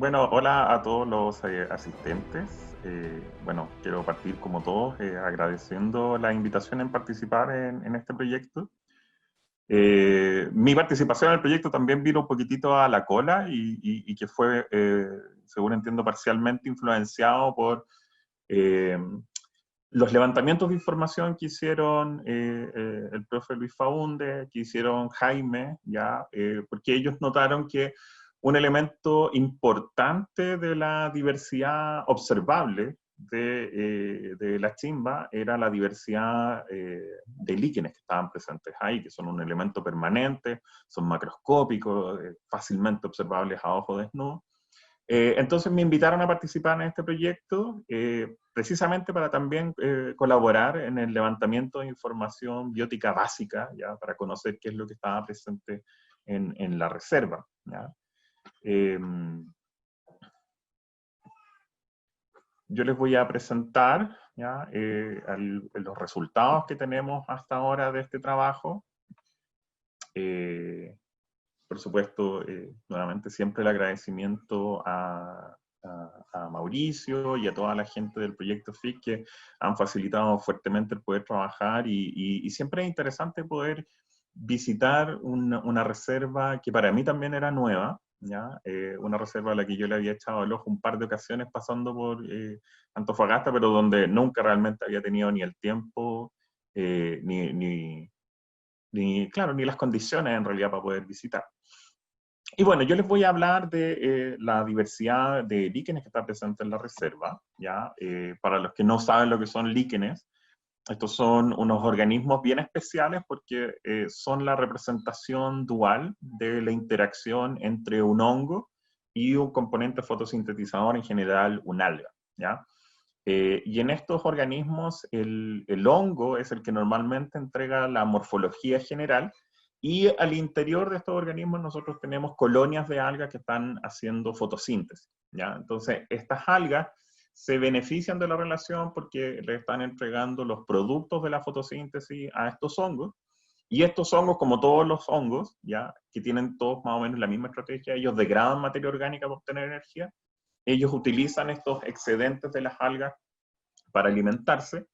Bueno, hola a todos los asistentes. Bueno, quiero partir como todos agradeciendo la invitación en participar en este proyecto. Mi participación en el proyecto también vino un poquitito a la cola y que fue, según entiendo, parcialmente influenciado por eh, los levantamientos de información que hicieron el profe Luis Faunde, que hicieron Jaime, ya, porque ellos notaron que un elemento importante de la diversidad observable de la chimba era la diversidad de líquenes que estaban presentes ahí, que son un elemento permanente, son macroscópicos, fácilmente observables a ojo desnudo. Entonces me invitaron a participar en este proyecto precisamente para también colaborar en el levantamiento de información biótica básica, ¿ya? Para conocer qué es lo que estaba presente en la reserva. ¿Ya? Eh, yo les voy a presentar ¿ya? Los resultados que tenemos hasta ahora de este trabajo. Eh, por supuesto, nuevamente siempre el agradecimiento a Mauricio y a toda la gente del proyecto FIC que han facilitado fuertemente el poder trabajar y siempre es interesante poder visitar una reserva que para mí también era nueva, ¿ya? Una reserva a la que yo le había echado el ojo un par de ocasiones pasando por Antofagasta, pero donde nunca realmente había tenido ni el tiempo claro, ni las condiciones en realidad para poder visitar. Y bueno, yo les voy a hablar de la diversidad de líquenes que está presente en la reserva, ¿ya? Para los que no saben lo que son líquenes, estos son unos organismos bien especiales porque son la representación dual de la interacción entre un hongo y un componente fotosintetizador, en general un alga, ¿ya? Y en estos organismos el hongo es el que normalmente entrega la morfología general y al interior de estos organismos nosotros tenemos colonias de algas que están haciendo fotosíntesis, ¿ya? Entonces, estas algas se benefician de la relación porque le están entregando los productos de la fotosíntesis a estos hongos, y estos hongos, como todos los hongos, ¿ya? Que tienen todos más o menos la misma estrategia, ellos degradan materia orgánica para obtener energía, ellos utilizan estos excedentes de las algas para alimentarse,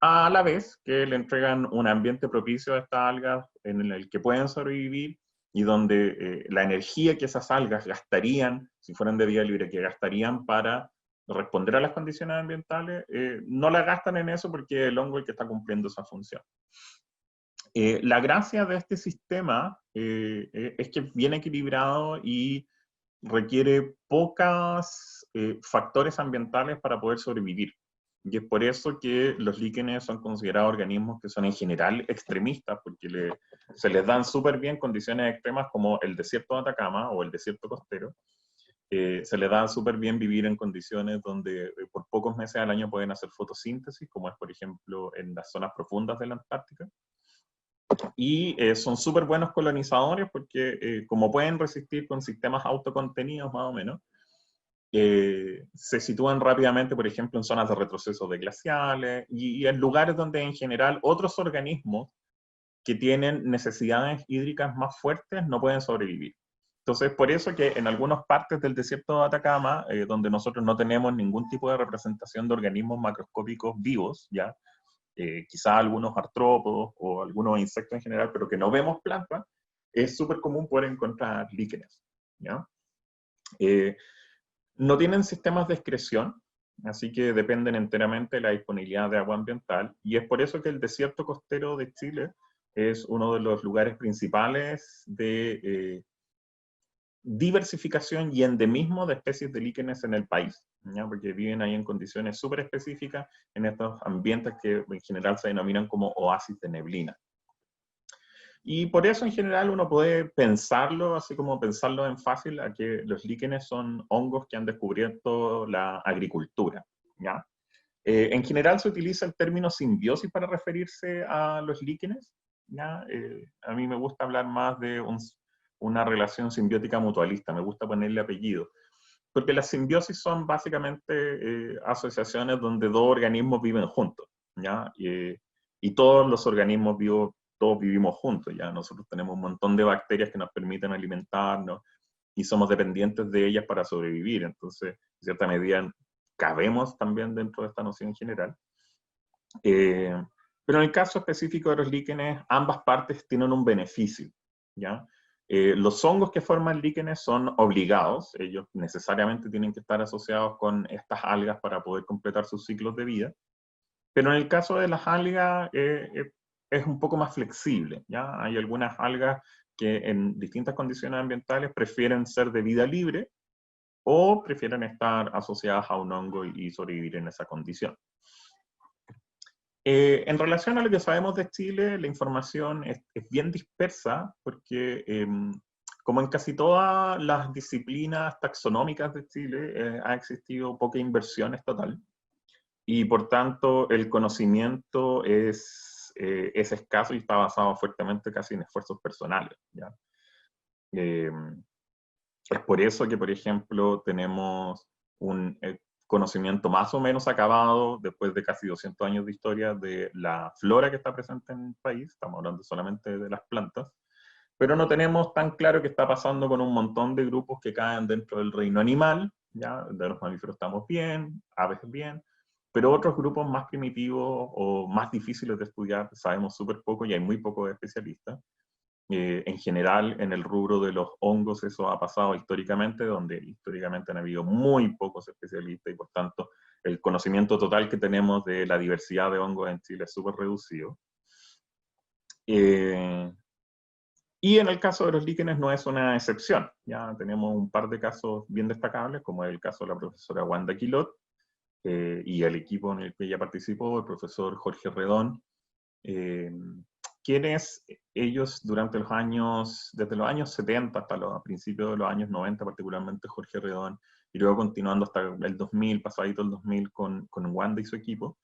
a la vez que le entregan un ambiente propicio a estas algas en el que pueden sobrevivir y donde la energía que esas algas gastarían, si fueran de vida libre, que gastarían para responder a las condiciones ambientales, no la gastan en eso porque el hongo es el que está cumpliendo esa función. La gracia de este sistema es que es bien equilibrado y requiere pocos factores ambientales para poder sobrevivir. Y es por eso que los líquenes son considerados organismos que son en general extremistas, porque se les dan súper bien condiciones extremas como el desierto de Atacama o el desierto costero. Se les da súper bien vivir en condiciones donde por pocos meses al año pueden hacer fotosíntesis, como es por ejemplo en las zonas profundas de la Antártica. Y son súper buenos colonizadores porque como pueden resistir con sistemas autocontenidos más o menos, se sitúan rápidamente, por ejemplo, en zonas de retroceso de glaciales y en lugares donde en general otros organismos que tienen necesidades hídricas más fuertes no pueden sobrevivir. Entonces, por eso que en algunas partes del desierto de Atacama, donde nosotros no tenemos ningún tipo de representación de organismos macroscópicos vivos, ¿ya? Quizás algunos artrópodos o algunos insectos en general, pero que no vemos plantas, es súper común poder encontrar líquenes, ¿ya? Eh, no tienen sistemas de excreción, así que dependen enteramente de la disponibilidad de agua ambiental, y es por eso que el desierto costero de Chile es uno de los lugares principales de diversificación y endemismo de especies de líquenes en el país, ¿ya? Porque viven ahí en condiciones súper específicas en estos ambientes que en general se denominan como oasis de neblina. Y por eso en general uno puede pensarlo, así como pensarlo en fácil, a que los líquenes son hongos que han descubierto la agricultura, ¿ya? En general se utiliza el término simbiosis para referirse a los líquenes, ¿ya? A mí me gusta hablar más de una relación simbiótica mutualista, me gusta ponerle apellido, porque las simbiosis son básicamente asociaciones donde dos organismos viven juntos, ¿ya? Y todos los organismos vivos, todos vivimos juntos, ¿ya? Nosotros tenemos un montón de bacterias que nos permiten alimentarnos, y somos dependientes de ellas para sobrevivir. Entonces, en cierta medida, cabemos también dentro de esta noción general. Pero en el caso específico de los líquenes, ambas partes tienen un beneficio, ¿ya? Los hongos que forman líquenes son obligados, ellos necesariamente tienen que estar asociados con estas algas para poder completar sus ciclos de vida, pero en el caso de las algas es un poco más flexible, ¿ya? Hay algunas algas que en distintas condiciones ambientales prefieren ser de vida libre o prefieren estar asociadas a un hongo y sobrevivir en esa condición. En relación a lo que sabemos de Chile, la información es bien dispersa porque, como en casi todas las disciplinas taxonómicas de Chile, ha existido poca inversión estatal y por tanto el conocimiento es escaso y está basado fuertemente casi en esfuerzos personales, ¿ya? Es por eso que, por ejemplo, tenemos un conocimiento más o menos acabado, después de casi 200 años de historia, de la flora que está presente en el país. Estamos hablando solamente de las plantas, pero no tenemos tan claro qué está pasando con un montón de grupos que caen dentro del reino animal, ¿ya? De los mamíferos estamos bien, aves bien, pero otros grupos más primitivos o más difíciles de estudiar sabemos súper poco y hay muy pocos especialistas. En general, en el rubro de los hongos eso ha pasado históricamente, donde históricamente han habido muy pocos especialistas y por tanto el conocimiento total que tenemos de la diversidad de hongos en Chile es súper reducido. Y en el caso de los líquenes no es una excepción. Ya tenemos un par de casos bien destacables, como es el caso de la profesora Wanda Quilot y el equipo en el que ella participó, el profesor Jorge Redón, quienes ellos durante los años, desde los años 70 hasta los principios de los años 90, particularmente Jorge Redón, y luego continuando hasta el 2000, pasadito el 2000 con Wanda y su equipo,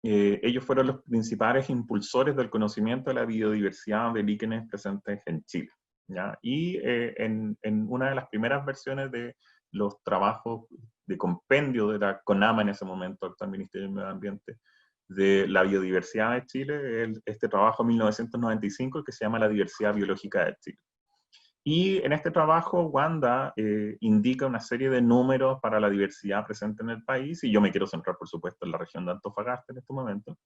ellos fueron los principales impulsores del conocimiento de la biodiversidad de líquenes presentes en Chile, ¿ya? Y en una de las primeras versiones de los trabajos de compendio de la CONAMA en ese momento, actual Ministerio del Medio Ambiente, de la biodiversidad de Chile, este trabajo 1995 que se llama La diversidad biológica de Chile. Y en este trabajo, Wanda indica una serie de números para la diversidad presente en el país, y yo me quiero centrar, por supuesto, en la región de Antofagasta en este momento.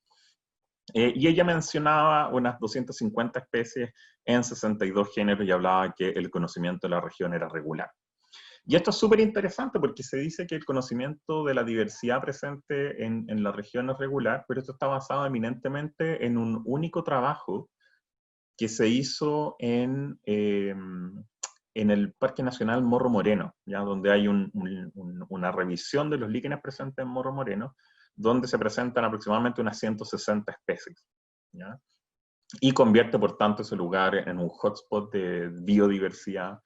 Y ella mencionaba unas 250 especies en 62 géneros y hablaba que el conocimiento de la región era regular. Y esto es súper interesante porque se dice que el conocimiento de la diversidad presente en la región es regular, pero esto está basado eminentemente en un único trabajo que se hizo en el Parque Nacional Morro Moreno, ¿ya? Donde hay una revisión de los líquenes presentes en Morro Moreno, donde se presentan aproximadamente unas 160 especies, ¿ya? Y convierte, por tanto, ese lugar en un hotspot de biodiversidad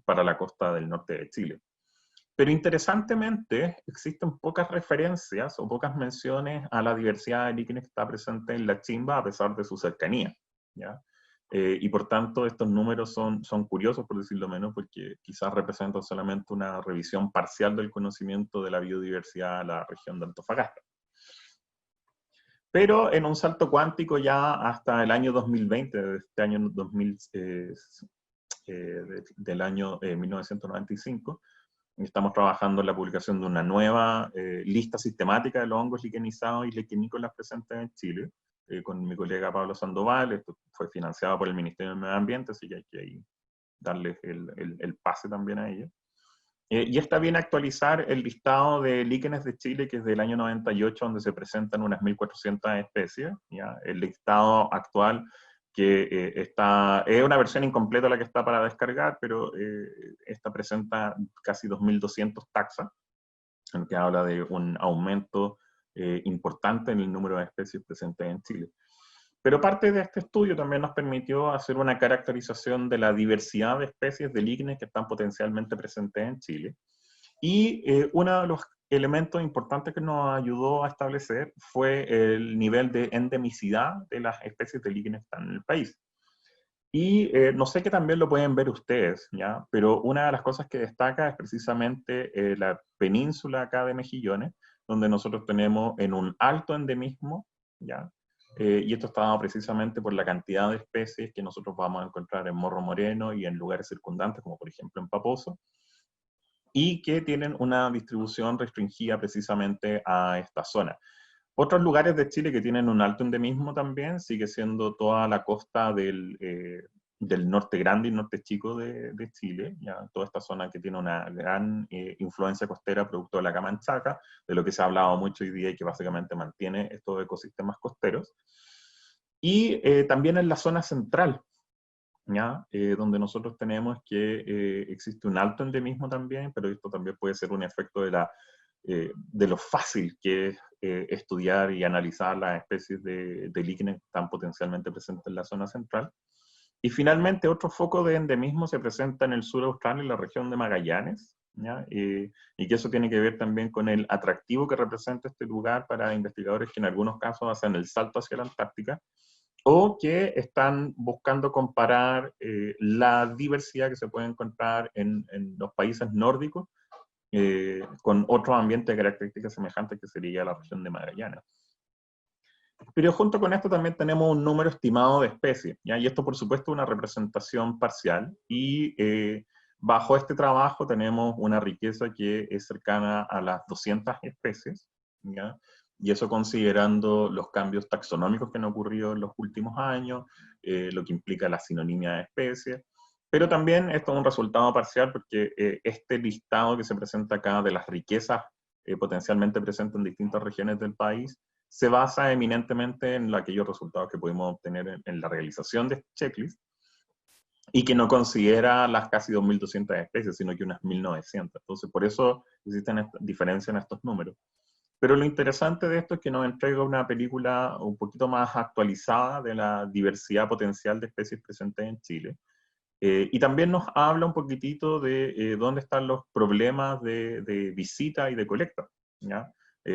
para la costa del norte de Chile. Pero interesantemente, existen pocas referencias o pocas menciones a la diversidad de líquenes que está presente en la Chimba a pesar de su cercanía, ¿ya? Y por tanto, estos números son curiosos, por decirlo menos, porque quizás representan solamente una revisión parcial del conocimiento de la biodiversidad de la región de Antofagasta. Pero en un salto cuántico ya hasta el año 2020, de este año 2000, del año 1995, estamos trabajando en la publicación de una nueva lista sistemática de los hongos liquenizados y liquenícolas presentes en Chile, con mi colega Pablo Sandoval. Esto fue financiado por el Ministerio del Medio Ambiente, así que hay que ahí darles el pase también a ellos. Y esta viene a actualizar el listado de líquenes de Chile, que es del año 98, donde se presentan unas 1.400 especies. ¿Ya? El listado actual, que es una versión incompleta la que está para descargar, pero esta presenta casi 2.200 taxas, en que habla de un aumento importante en el número de especies presentes en Chile. Pero parte de este estudio también nos permitió hacer una caracterización de la diversidad de especies de líquenes que están potencialmente presentes en Chile. Y uno de los elementos importantes que nos ayudó a establecer fue el nivel de endemicidad de las especies de líquenes que están en el país. Y no sé que también lo pueden ver ustedes, ¿ya? Pero una de las cosas que destaca es precisamente la península acá de Mejillones, donde nosotros tenemos en un alto endemismo, ¿ya? y esto está dado precisamente por la cantidad de especies que nosotros vamos a encontrar en Morro Moreno y en lugares circundantes, como por ejemplo en Paposo, y que tienen una distribución restringida precisamente a esta zona. Otros lugares de Chile que tienen un alto endemismo también sigue siendo toda la costa del norte grande y norte chico de Chile, ya toda esta zona que tiene una gran influencia costera producto de la Camanchaca, de lo que se ha hablado mucho hoy día y que básicamente mantiene estos ecosistemas costeros. Y también en la zona central, ¿ya? Donde nosotros tenemos que existe un alto endemismo también, pero esto también puede ser un efecto de lo fácil que es estudiar y analizar las especies de líquenes que están potencialmente presentes en la zona central. Y finalmente, otro foco de endemismo se presenta en el sur austral, en la región de Magallanes, ¿ya? Y que eso tiene que ver también con el atractivo que representa este lugar para investigadores que en algunos casos hacen el salto hacia la Antártica, o que están buscando comparar la diversidad que se puede encontrar en los países nórdicos con otros ambientes de características semejantes que sería la región de Magallanes. Pero junto con esto también tenemos un número estimado de especies, ¿ya? Y esto por supuesto es una representación parcial, y bajo este trabajo tenemos una riqueza que es cercana a las 200 especies, ¿ya? Y eso considerando los cambios taxonómicos que han ocurrido en los últimos años, lo que implica la sinonimia de especies, pero también esto es un resultado parcial porque este listado que se presenta acá de las riquezas potencialmente presentes en distintas regiones del país se basa eminentemente en aquellos resultados que pudimos obtener en la realización de este checklist, y que no considera las casi 2.200 especies, sino que unas 1.900. Entonces, por eso existen diferencias en estos números. Pero lo interesante de esto es que nos entrega una película un poquito más actualizada de la diversidad potencial de especies presentes en Chile. Y también nos habla un poquitito de dónde están los problemas de visita y de colecta, ¿ya?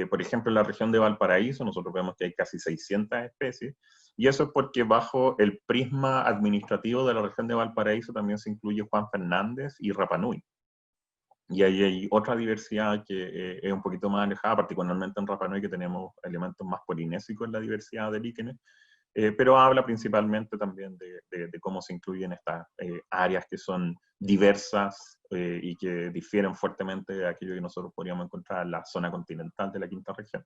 Por ejemplo, en la región de Valparaíso nosotros vemos que hay casi 600 especies, y eso es porque bajo el prisma administrativo de la región de Valparaíso también se incluye Juan Fernández y Rapa Nui. Y ahí hay otra diversidad que es un poquito más alejada, particularmente en Rapa Nui, que tenemos elementos más polinésicos en la diversidad de líquenes, pero habla principalmente también de cómo se incluyen estas áreas que son diversas y que difieren fuertemente de aquello que nosotros podríamos encontrar en la zona continental de la quinta región.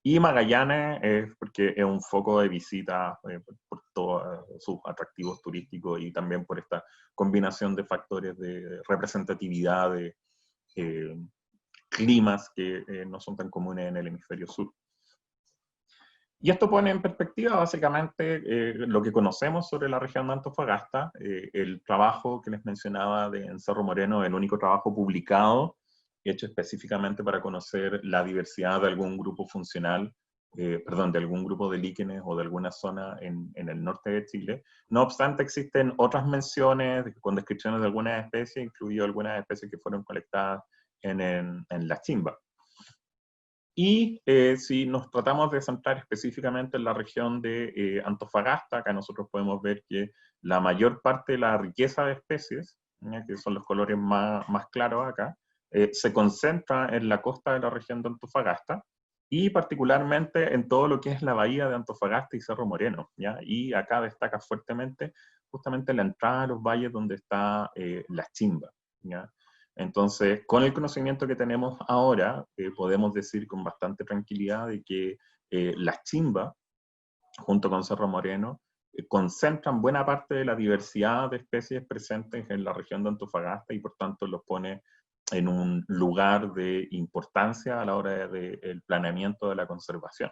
Y Magallanes es porque es un foco de visita por todos sus atractivos turísticos y también por esta combinación de factores de representatividad de climas que no son tan comunes en el hemisferio sur. Y esto pone en perspectiva básicamente lo que conocemos sobre la región de Antofagasta. El trabajo que les mencionaba en Cerro Moreno, el único trabajo publicado hecho específicamente para conocer la diversidad de algún grupo funcional, perdón, de algún grupo de líquenes o de alguna zona en el norte de Chile. No obstante, existen otras menciones con descripciones de algunas especies, incluido algunas especies que fueron colectadas en la Chimba. Y si nos tratamos de centrar específicamente en la región de Antofagasta, acá nosotros podemos ver que la mayor parte de la riqueza de especies, que son los colores más claros acá, se concentra en la costa de la región de Antofagasta, y particularmente en todo lo que es la bahía de Antofagasta y Cerro Moreno, ¿ya? Y acá destaca fuertemente justamente la entrada a los valles donde está la Chimba, ¿ya? Entonces, con el conocimiento que tenemos ahora, podemos decir con bastante tranquilidad de que las Chimba, junto con Cerro Moreno, concentran buena parte de la diversidad de especies presentes en la región de Antofagasta, y por tanto los pone en un lugar de importancia a la hora del planeamiento de la conservación.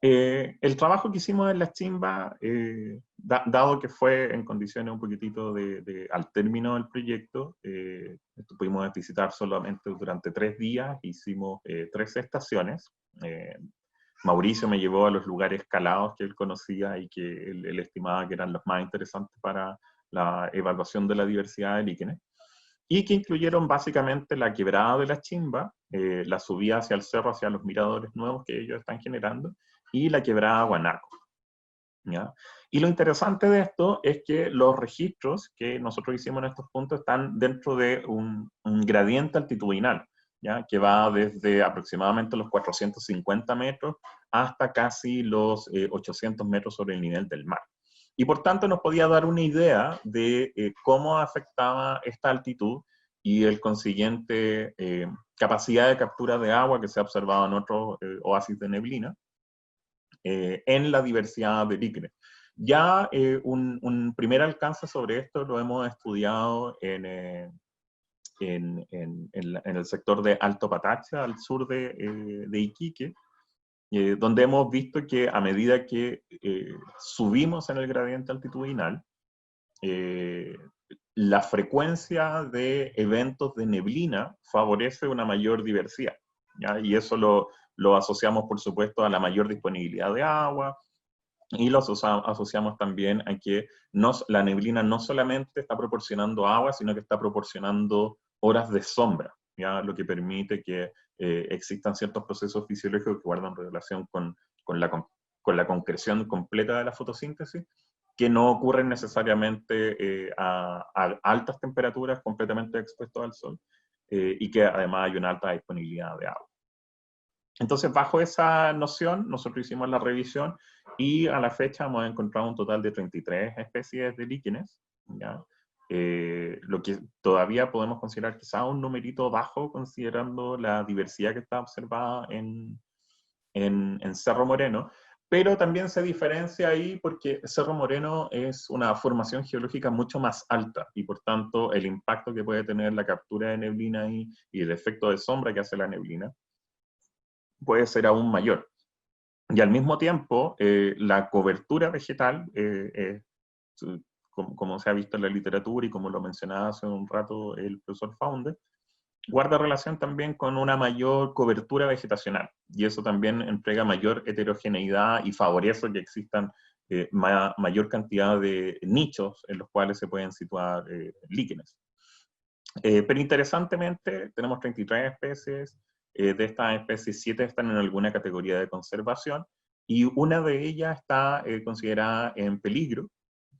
El trabajo que hicimos en la Chimba, dado que fue en condiciones un poquitito al término del proyecto, pudimos visitar solamente durante 3 días, hicimos 3 estaciones. Mauricio me llevó a los lugares calados que él conocía y que él estimaba que eran los más interesantes para la evaluación de la diversidad de líquenes, y que incluyeron básicamente la quebrada de la Chimba, la subida hacia el cerro, hacia los miradores nuevos que ellos están generando, y la quebrada Guanaco, ¿ya? Y lo interesante de esto es que los registros que nosotros hicimos en estos puntos están dentro de un gradiente altitudinal, ¿ya? Que va desde aproximadamente los 450 metros hasta casi los 800 metros sobre el nivel del mar. Y por tanto nos podía dar una idea de cómo afectaba esta altitud y el consiguiente capacidad de captura de agua que se ha observado en otros oasis de neblina en la diversidad de líquenes. Ya un primer alcance sobre esto lo hemos estudiado en el sector de Alto Patacha, al sur de Iquique, donde hemos visto que a medida que subimos en el gradiente altitudinal, la frecuencia de eventos de neblina favorece una mayor diversidad, ¿ya? Y eso lo asociamos, por supuesto, a la mayor disponibilidad de agua, y lo asociamos también a que la neblina no solamente está proporcionando agua, sino que está proporcionando horas de sombra, ¿ya? Lo que permite que existan ciertos procesos fisiológicos que guardan relación con la concreción completa de la fotosíntesis, que no ocurren necesariamente a altas temperaturas completamente expuestos al sol, y que además hay una alta disponibilidad de agua. Entonces, bajo esa noción, nosotros hicimos la revisión y a la fecha hemos encontrado un total de 33 especies de líquenes, ¿ya? Lo que todavía podemos considerar quizá un numerito bajo, considerando la diversidad que está observada en Cerro Moreno, pero también se diferencia ahí porque Cerro Moreno es una formación geológica mucho más alta y por tanto el impacto que puede tener la captura de neblina ahí y el efecto de sombra que hace la neblina puede ser aún mayor. Y al mismo tiempo, la cobertura vegetal, como se ha visto en la literatura y como lo mencionaba hace un rato el profesor Faunde, guarda relación también con una mayor cobertura vegetacional. Y eso también entrega mayor heterogeneidad y favorece que existan mayor cantidad de nichos en los cuales se pueden situar líquenes. Pero interesantemente, tenemos 33 especies. De estas especies, 7 están en alguna categoría de conservación y una de ellas está considerada en peligro,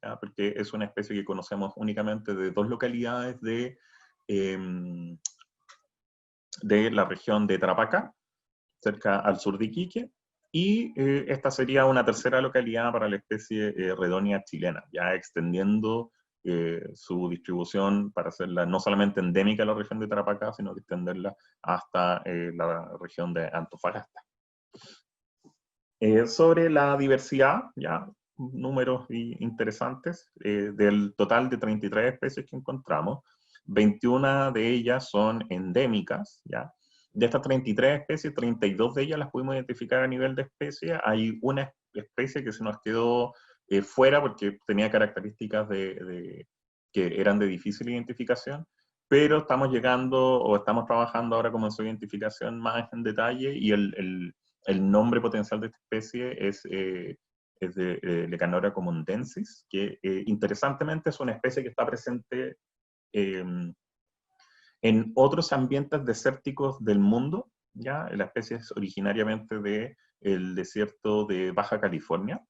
¿ya? Porque es una especie que conocemos únicamente de 2 localidades de la región de Tarapacá, cerca al sur de Iquique, y esta sería una tercera localidad para la especie Redonia chilena, ya extendiendo su distribución para hacerla no solamente endémica a la región de Tarapacá, sino que extenderla hasta la región de Antofagasta. Sobre la diversidad, ya números interesantes, del total de 33 especies que encontramos, 21 de ellas son endémicas, ¿ya? De estas 33 especies, 32 de ellas las pudimos identificar a nivel de especie. Hay una especie que se nos quedó fuera porque tenía características que eran de difícil identificación, pero estamos llegando o estamos trabajando ahora como en su identificación más en detalle y el nombre potencial de esta especie es de Lecanora comundensis, que interesantemente es una especie que está presente en otros ambientes desérticos del mundo, ¿ya? La especie es originariamente del desierto de Baja California,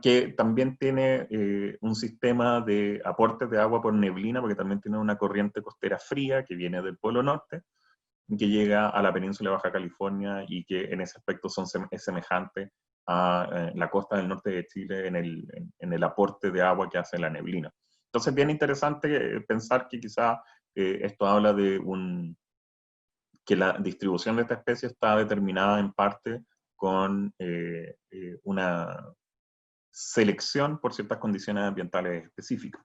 que también tiene un sistema de aportes de agua por neblina, porque también tiene una corriente costera fría que viene del Polo Norte, que llega a la península de Baja California y que en ese aspecto es semejante a la costa del norte de Chile en el aporte de agua que hace la neblina. Entonces, bien interesante pensar que quizá esto habla de que la distribución de esta especie está determinada en parte con una selección por ciertas condiciones ambientales específicas.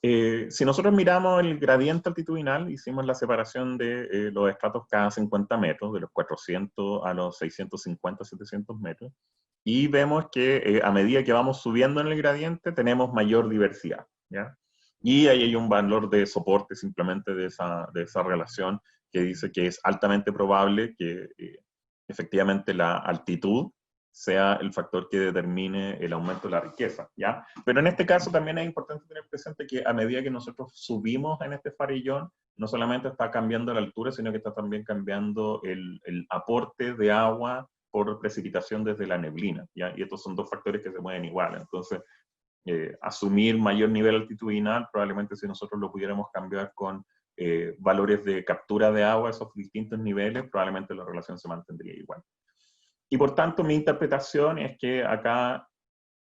Si nosotros miramos el gradiente altitudinal, hicimos la separación de los estratos cada 50 metros, de los 400 a los 650, 700 metros, y vemos que a medida que vamos subiendo en el gradiente tenemos mayor diversidad, ¿ya? Y ahí hay un valor de soporte simplemente de esa relación que dice que es altamente probable que efectivamente la altitud sea el factor que determine el aumento de la riqueza, ¿ya? Pero en este caso también es importante tener presente que a medida que nosotros subimos en este farillón, no solamente está cambiando la altura, sino que está también cambiando el aporte de agua por precipitación desde la neblina, ¿ya? Y estos son dos factores que se mueven igual. Entonces, asumir mayor nivel altitudinal, probablemente si nosotros lo pudiéramos cambiar con valores de captura de agua a esos distintos niveles, probablemente la relación se mantendría igual. Y por tanto, mi interpretación es que acá,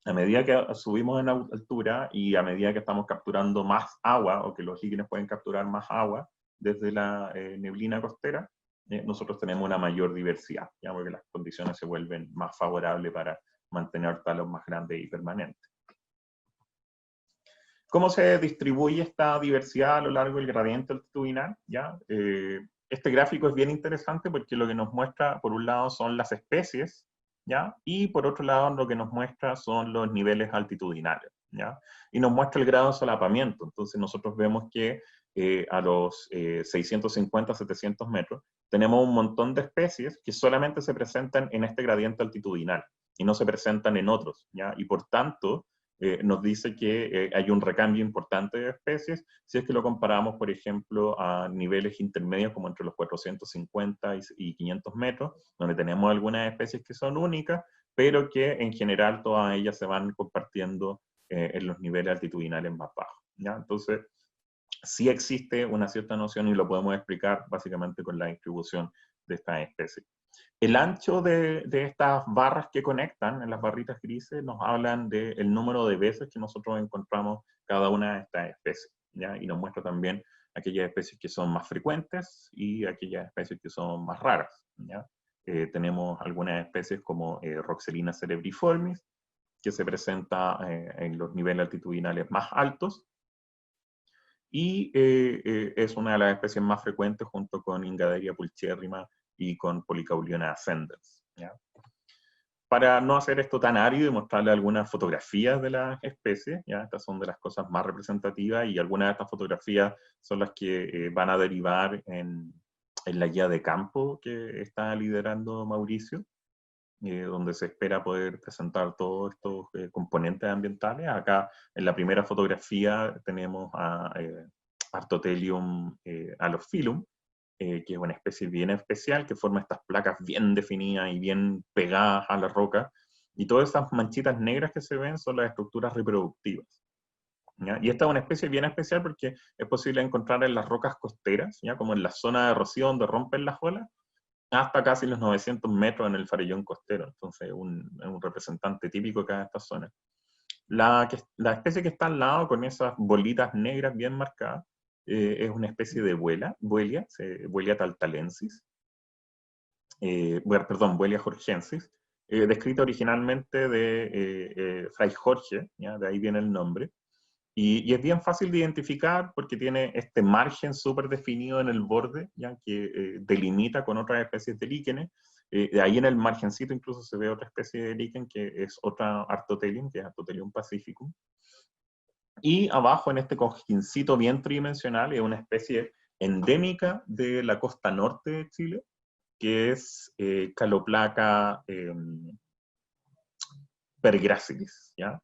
a medida que subimos en altura y a medida que estamos capturando más agua, o que los líquenes pueden capturar más agua desde la neblina costera, nosotros tenemos una mayor diversidad, ya, porque las condiciones se vuelven más favorables para mantener talos más grandes y permanentes. ¿Cómo se distribuye esta diversidad a lo largo del gradiente altitudinal? ¿Ya? Este gráfico es bien interesante porque lo que nos muestra, por un lado, son las especies, ¿ya? Y por otro lado, lo que nos muestra son los niveles altitudinales, ¿ya? Y nos muestra el grado de solapamiento. Entonces nosotros vemos que a los 650, 700 metros, tenemos un montón de especies que solamente se presentan en este gradiente altitudinal y no se presentan en otros, ¿ya? Y por tanto, nos dice que hay un recambio importante de especies si es que lo comparamos, por ejemplo, a niveles intermedios como entre los 450 y 500 metros, donde tenemos algunas especies que son únicas, pero que en general todas ellas se van compartiendo en los niveles altitudinales más bajos, ¿ya? Entonces, sí existe una cierta noción y lo podemos explicar básicamente con la distribución de estas especies. El ancho de estas barras que conectan, en las barritas grises, nos hablan del número de veces que nosotros encontramos cada una de estas especies, ¿ya? Y nos muestra también aquellas especies que son más frecuentes y aquellas especies que son más raras, ¿ya? Tenemos algunas especies como Roxelina cerebriformis, que se presenta en los niveles altitudinales más altos, y es una de las especies más frecuentes junto con Ingaderia pulcherrima y con Polycauliona ascendens, ¿ya? Para no hacer esto tan árido y mostrarle algunas fotografías de las especies, ¿ya? Estas son de las cosas más representativas y algunas de estas fotografías son las que van a derivar en la guía de campo que está liderando Mauricio, donde se espera poder presentar todos estos componentes ambientales. Acá en la primera fotografía tenemos a Artotelium alophyllum, que es una especie bien especial, que forma estas placas bien definidas y bien pegadas a la roca, y todas esas manchitas negras que se ven son las estructuras reproductivas, ¿ya? Y esta es una especie bien especial porque es posible encontrar en las rocas costeras, ¿ya? Como en la zona de rocío donde rompen las olas, hasta casi los 900 metros en el farellón costero. Entonces, un representante típico de cada esta zona. La especie que está al lado, con esas bolitas negras bien marcadas, es una especie de Buellia taltalensis, perdón, Buellia jorgensis, descrita originalmente de Fray Jorge, ¿ya? De ahí viene el nombre. Y es bien fácil de identificar porque tiene este margen súper definido en el borde, ya que delimita con otras especies de líquenes. De ahí en el margencito incluso se ve otra especie de líquen que es otra Artotelium, que es Artotelium pacificum. Y abajo en este cojincito bien tridimensional es una especie endémica de la costa norte de Chile, que es Caloplaca pergracilis, ¿ya?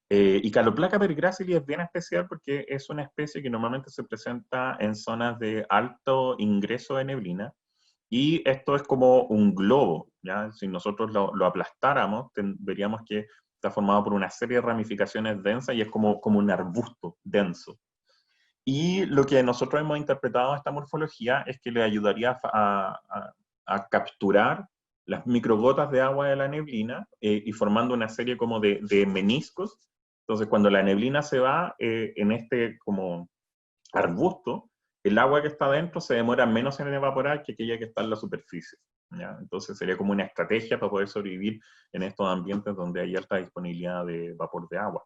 Y Caloplaca pergracilis es bien especial porque es una especie que normalmente se presenta en zonas de alto ingreso de neblina, y esto es como un globo, ¿ya? Si nosotros lo aplastáramos, veríamos que está formado por una serie de ramificaciones densas y es como un arbusto denso. Y lo que nosotros hemos interpretado de esta morfología es que le ayudaría a capturar las microgotas de agua de la neblina y formando una serie como de meniscos. Entonces, cuando la neblina se va en este como arbusto, el agua que está dentro se demora menos en evaporar que aquella que está en la superficie, ¿ya? Entonces sería como una estrategia para poder sobrevivir en estos ambientes donde hay alta disponibilidad de vapor de agua.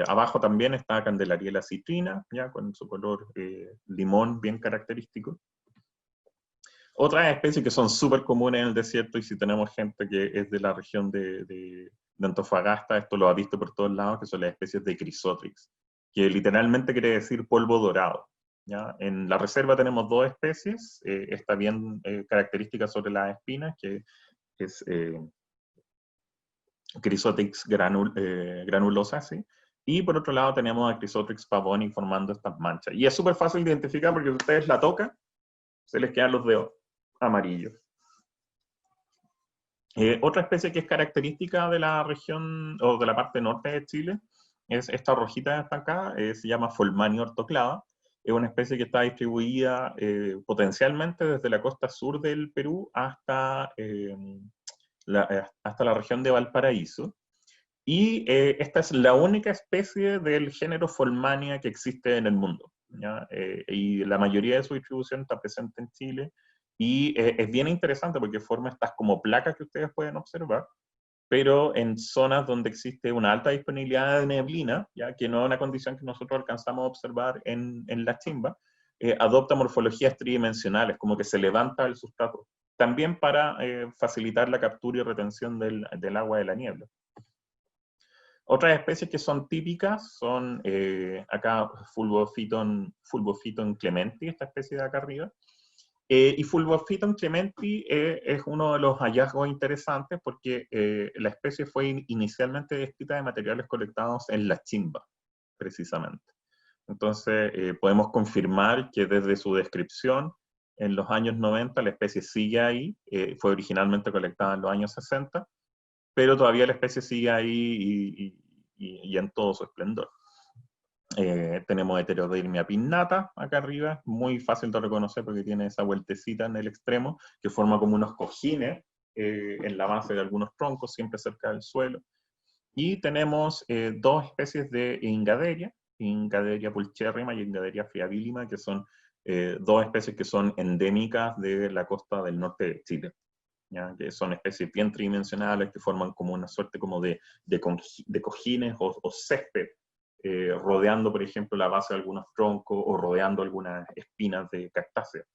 Abajo también está Candelariella citrina, ya con su color limón bien característico. Otras especies que son súper comunes en el desierto, y si tenemos gente que es de la región de Antofagasta, esto lo ha visto por todos lados, que son las especies de Chrysotrix, que literalmente quiere decir polvo dorado, ¿ya? En la reserva tenemos dos especies, esta bien característica sobre las espinas, que es Chrysotrix granulosa, ¿sí? Y por otro lado tenemos a Chrysotrix pavoni formando estas manchas. Y es súper fácil de identificar porque si ustedes la tocan, se les quedan los dedos amarillos. Otra especie que es característica de la región, o de la parte norte de Chile, es esta rojita estancada, se llama Folmania ortoclava. es una especie que está distribuida potencialmente desde la costa sur del Perú hasta la región de Valparaíso. Y esta es la única especie del género Formannia que existe en el mundo, ¿ya? Y la mayoría de su distribución está presente en Chile. Y es bien interesante porque forma estas como placas que ustedes pueden observar, pero en zonas donde existe una alta disponibilidad de neblina, ya que no es una condición que nosotros alcanzamos a observar en la chimba, adopta morfologías tridimensionales, como que se levanta el sustrato, también para facilitar la captura y retención del agua de la niebla. Otras especies que son típicas son acá Fulvophyton clementi, esta especie de acá arriba. Y Fulvophyton clementi es uno de los hallazgos interesantes porque la especie fue inicialmente descrita de materiales colectados en la chimba, precisamente. Entonces podemos confirmar que desde su descripción en los años 90 la especie sigue ahí, fue originalmente colectada en los años 60, pero todavía la especie sigue ahí y en todo su esplendor. Tenemos Heterodermia pinnata acá arriba, muy fácil de reconocer porque tiene esa vueltecita en el extremo que forma como unos cojines en la base de algunos troncos, siempre cerca del suelo. Y tenemos dos especies de Ingaderia pulcherrima y Ingaderia friabilima, que son dos especies que son endémicas de la costa del norte de Chile. ¿Ya? Que son especies bien tridimensionales que forman como una suerte como de cojines o césped, rodeando, por ejemplo, la base de algunos troncos o rodeando algunas espinas de cactáceas.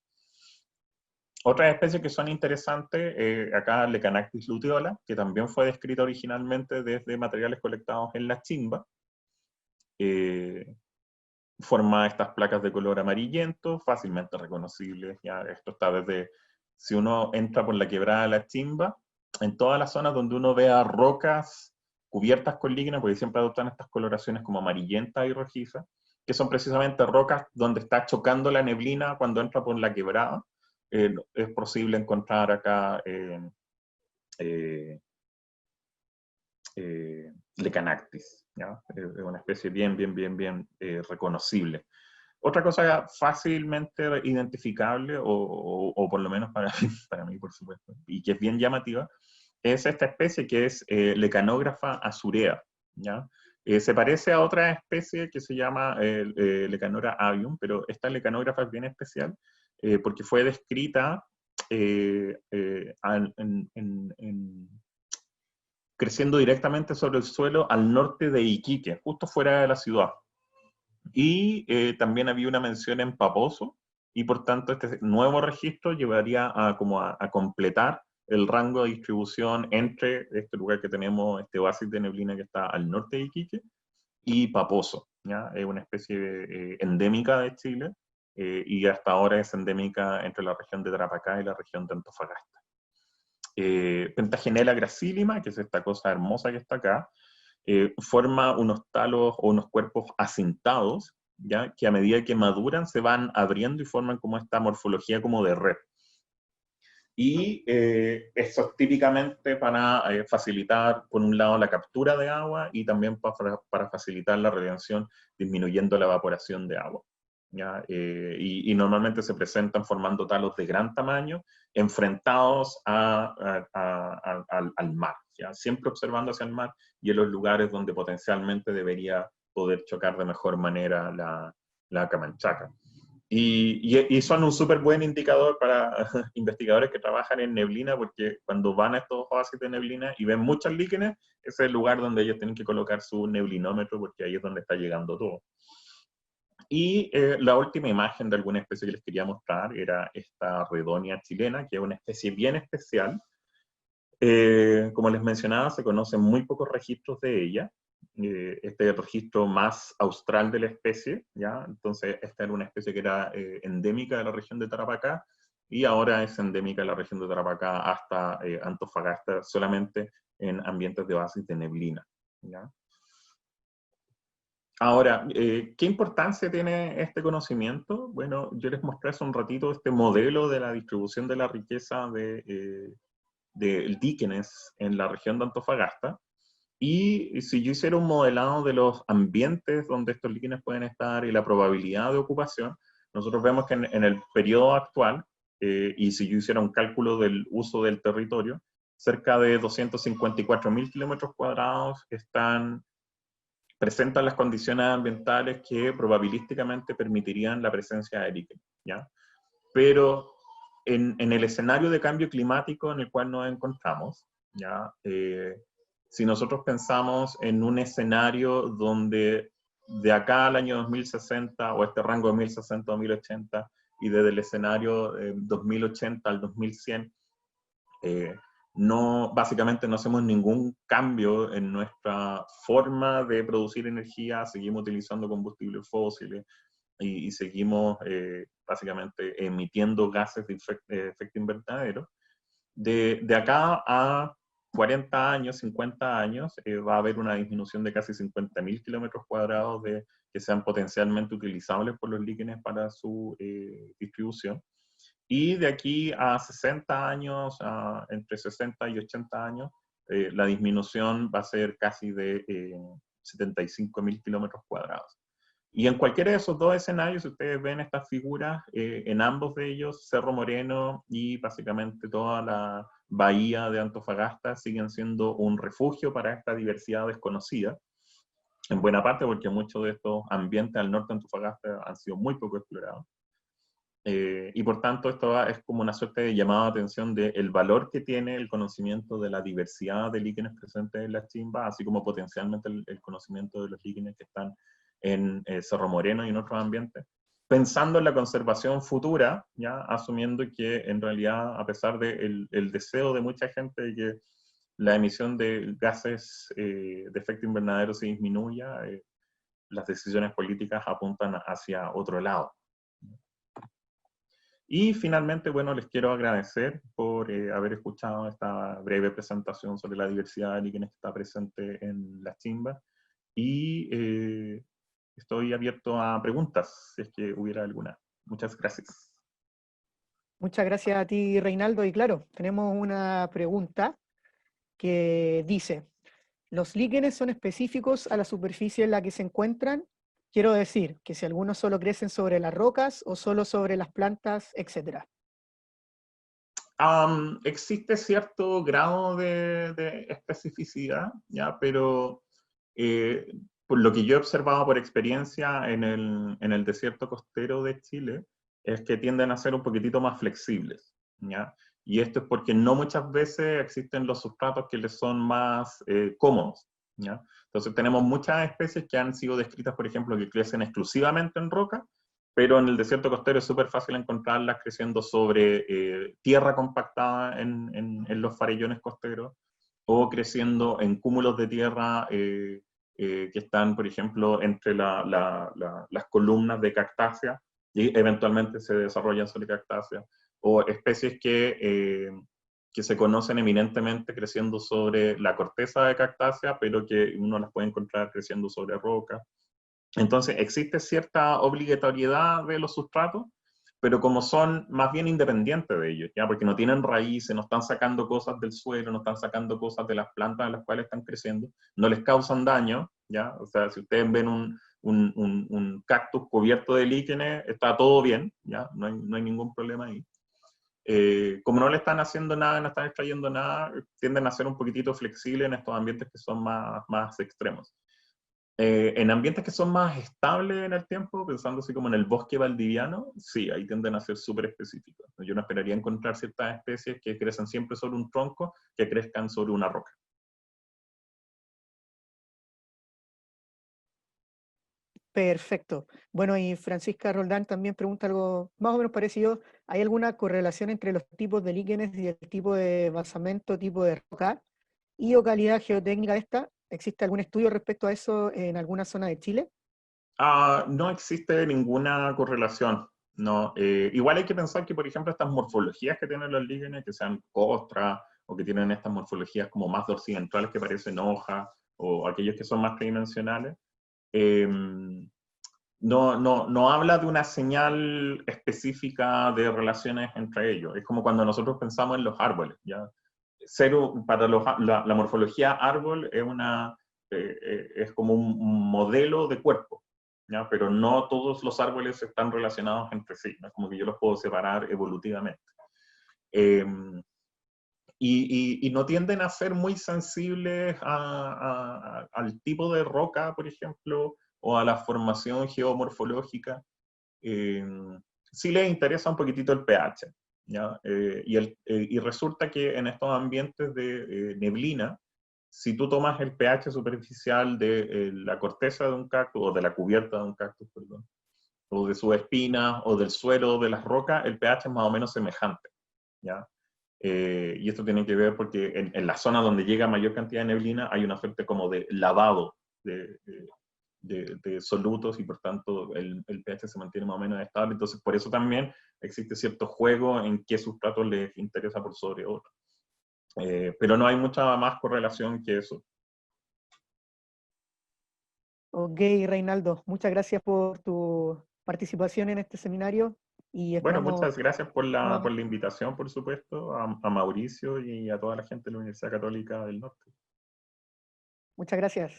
Otras especies que son interesantes, acá Lecanactis luteola, que también fue descrita originalmente desde materiales colectados en la chimba, forma estas placas de color amarillento, fácilmente reconocibles. ¿Ya? Esto está desde, si uno entra por la quebrada de la chimba, en todas las zonas donde uno vea rocas cubiertas con líquenes, porque siempre adoptan estas coloraciones como amarillentas y rojizas, que son precisamente rocas donde está chocando la neblina cuando entra por la quebrada. Es posible encontrar acá Lecanactis, ¿ya? Es una especie bien reconocible. Otra cosa fácilmente identificable, o por lo menos para mí, por supuesto, y que es bien llamativa, es esta especie que es Lecanógrafa azurea, ¿ya? Se parece a otra especie que se llama Lecanora avium, pero esta lecanógrafa es bien especial porque fue descrita creciendo directamente sobre el suelo al norte de Iquique, justo fuera de la ciudad. Y también había una mención en Paposo, y por tanto este nuevo registro llevaría a completar el rango de distribución entre este lugar que tenemos, este oasis de neblina que está al norte de Iquique, y Paposo, ¿ya? Es una especie endémica de Chile, y hasta ahora es endémica entre la región de Tarapacá y la región de Antofagasta. Pentagenela gracilima, que es esta cosa hermosa que está acá, forma unos talos o unos cuerpos acintados, ¿ya? Que a medida que maduran se van abriendo y forman como esta morfología como de red. Y eso es típicamente para facilitar, por un lado, la captura de agua y también para facilitar la retención, disminuyendo la evaporación de agua. ¿Ya? Y normalmente se presentan formando talos de gran tamaño, enfrentados al mar, ¿ya? Siempre observando hacia el mar y en los lugares donde potencialmente debería poder chocar de mejor manera la camanchaca. Y son un súper buen indicador para investigadores que trabajan en neblina, porque cuando van a estos oasis de neblina y ven muchos líquenes, ese es el lugar donde ellos tienen que colocar su neblinómetro, porque ahí es donde está llegando todo. Y la última imagen de alguna especie que les quería mostrar era esta Redonia chilena, que es una especie bien especial. Como les mencionaba, se conocen muy pocos registros de ella. Este es el registro más austral de la especie, ¿ya? Entonces, esta era una especie que era endémica de la región de Tarapacá, y ahora es endémica de la región de Tarapacá hasta Antofagasta, solamente en ambientes de oasis de neblina, ¿ya? Ahora, ¿qué importancia tiene este conocimiento? Bueno, yo les mostré hace un ratito este modelo de la distribución de la riqueza de líquenes en la región de Antofagasta, Y si yo hiciera un modelado de los ambientes donde estos líquenes pueden estar y la probabilidad de ocupación, nosotros vemos que en el periodo actual, y si yo hiciera un cálculo del uso del territorio, cerca de 254.000 kilómetros cuadrados presentan las condiciones ambientales que probabilísticamente permitirían la presencia de líquenes, ¿ya? Pero en el escenario de cambio climático en el cual nos encontramos, ¿ya? Si nosotros pensamos en un escenario donde de acá al año 2060, o este rango de 1060 o 1080, y desde el escenario 2080 al 2100, básicamente no hacemos ningún cambio en nuestra forma de producir energía, seguimos utilizando combustibles fósiles y seguimos básicamente emitiendo gases de efecto invernadero. De acá a 40 años, 50 años, va a haber una disminución de casi 50.000 kilómetros cuadrados que sean potencialmente utilizables por los líquenes para su distribución. Y de aquí a 60 años, entre 60 y 80 años, la disminución va a ser casi de 75.000 kilómetros cuadrados. Y en cualquiera de esos dos escenarios, ustedes ven estas figuras, en ambos de ellos, Cerro Moreno y básicamente toda la bahía de Antofagasta siguen siendo un refugio para esta diversidad desconocida, en buena parte porque muchos de estos ambientes al norte de Antofagasta han sido muy poco explorados. Y por tanto esto es como una suerte de llamado de atención del valor que tiene el conocimiento de la diversidad de líquenes presentes en la chimba, así como potencialmente el conocimiento de los líquenes que están en Cerro Moreno y en otros ambientes, pensando en la conservación futura, ya asumiendo que en realidad, a pesar del deseo de mucha gente de que la emisión de gases de efecto invernadero se disminuya, las decisiones políticas apuntan hacia otro lado. Y finalmente, bueno, les quiero agradecer por haber escuchado esta breve presentación sobre la diversidad de líquenes que está presente en la chimba. Y estoy abierto a preguntas, si es que hubiera alguna. Muchas gracias. Muchas gracias a ti, Reinaldo. Y claro, tenemos una pregunta que dice, ¿los líquenes son específicos a la superficie en la que se encuentran? Quiero decir, que si algunos solo crecen sobre las rocas o solo sobre las plantas, etcétera. Existe cierto grado de especificidad, ¿ya? Pero por lo que yo he observado por experiencia en el desierto costero de Chile, es que tienden a ser un poquitito más flexibles, ¿ya? Y esto es porque no muchas veces existen los sustratos que les son más cómodos, ¿ya? Entonces tenemos muchas especies que han sido descritas, por ejemplo, que crecen exclusivamente en roca, pero en el desierto costero es súper fácil encontrarlas creciendo sobre tierra compactada en los farellones costeros, o creciendo en cúmulos de tierra que están, por ejemplo, entre las columnas de cactácea, y eventualmente se desarrollan sobre cactácea, o especies que se conocen eminentemente creciendo sobre la corteza de cactácea, pero que uno las puede encontrar creciendo sobre roca. Entonces, existe cierta obligatoriedad de los sustratos, pero como son más bien independientes de ellos, ¿ya? Porque no tienen raíces, no están sacando cosas del suelo, no están sacando cosas de las plantas en las cuales están creciendo, no les causan daño, ¿ya? O sea, si ustedes ven un cactus cubierto de líquenes, está todo bien, ¿ya? No hay ningún problema ahí. Como no le están haciendo nada, no están extrayendo nada, tienden a ser un poquitito flexibles en estos ambientes que son más extremos. En ambientes que son más estables en el tiempo, pensando así como en el bosque valdiviano, sí, ahí tienden a ser súper específicos. Yo no esperaría encontrar ciertas especies que crecen siempre sobre un tronco, que crezcan sobre una roca. Perfecto. Bueno, y Francisca Roldán también pregunta algo más o menos parecido. ¿Hay alguna correlación entre los tipos de líquenes y el tipo de basamento, tipo de roca y o calidad geotécnica de esta? ¿Existe algún estudio respecto a eso en alguna zona de Chile? No existe ninguna correlación. No, igual hay que pensar que, por ejemplo, estas morfologías que tienen los líquenes, que sean costras, o que tienen estas morfologías como más dorsiventrales que parecen hojas, o aquellos que son más tridimensionales, no habla de una señal específica de relaciones entre ellos. Es como cuando nosotros pensamos en los árboles, ¿ya? para la morfología árbol es como un modelo de cuerpo, ¿ya? Pero no todos los árboles están relacionados entre sí, ¿no? Como que yo los puedo separar evolutivamente. Y no tienden a ser muy sensibles al tipo de roca, por ejemplo, o a la formación geomorfológica. Sí les interesa un poquitito el pH, ¿ya? Y resulta que en estos ambientes de neblina, si tú tomas el pH superficial de la corteza de un cactus, o de la cubierta de un cactus, perdón, o de sus espinas, o del suelo de las rocas, el pH es más o menos semejante, ¿ya? Y esto tiene que ver porque en la zona donde llega mayor cantidad de neblina hay una suerte como de lavado de solutos, y por tanto el pH se mantiene más o menos estable. Entonces, por eso también existe cierto juego en qué sustratos les interesa por sobre otros. Pero no hay mucha más correlación que eso. Ok, Reinaldo, muchas gracias por tu participación en este seminario y Bueno, esperamos muchas gracias por nuevamente. la invitación, por supuesto, a Mauricio y a toda la gente de la Universidad Católica del Norte. Muchas gracias.